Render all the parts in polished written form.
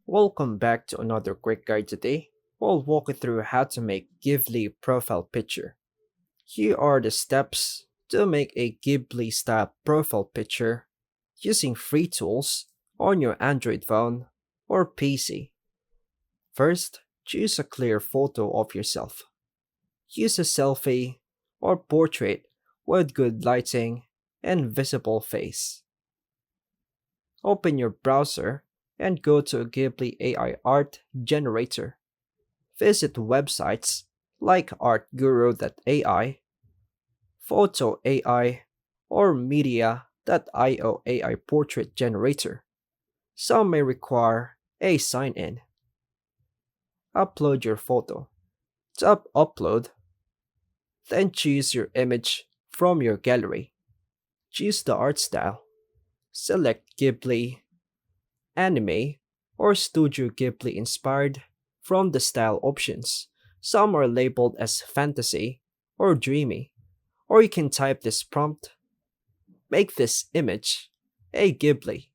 Welcome back to another quick guide today. We'll walk you through how to make Ghibli profile picture. Here are the steps to make a Ghibli style profile picture using free tools on your Android phone or PC. First, choose a clear photo of yourself. Use a selfie or portrait with good lighting and visible face. Open your browser and go to Ghibli AI art generator. Visit websites like artguru.ai, Photo AI, or media.io AI portrait generator. Some may require a sign in. Upload your photo. Tap Upload, then choose your image from your gallery. Choose the art style. Select Ghibli, anime, or Studio Ghibli inspired from the style options. Some are labeled as fantasy or dreamy, or you can type this prompt: make this image a Ghibli.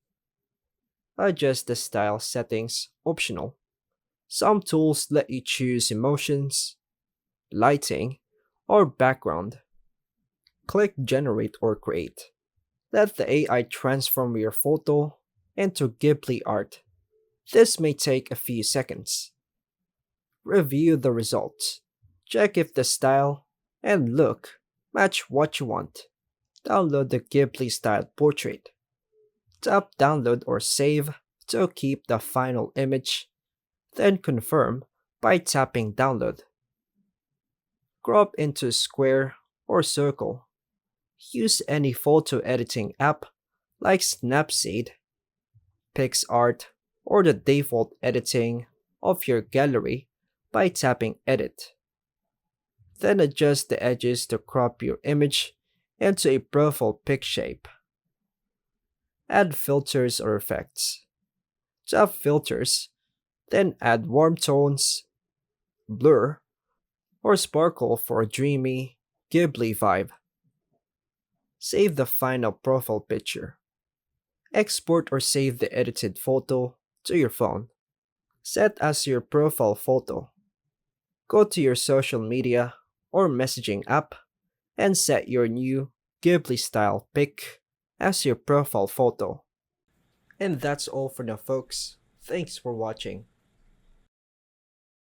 Adjust the style settings optional. Some tools let you choose emotions, lighting, or background. Click Generate or Create. Let the AI transform your photo into Ghibli art. This may take a few seconds. Review the results. Check if the style and look match what you want. Download the Ghibli style portrait. Tap Download or Save to keep the final image, then confirm by tapping Download. Crop into square or circle. Use any photo editing app like Snapseed, PixArt, or the default editing of your gallery by tapping Edit. Then adjust the edges to crop your image into a profile pic shape. Add filters or effects. Tap Filters, then add warm tones, blur, or sparkle for a dreamy, Ghibli vibe. Save the final profile picture. Export or save the edited photo to your phone. Set as your profile photo. Go to your social media or messaging app and set your new Ghibli style pic as your profile photo. And that's all for now, folks. Thanks for watching.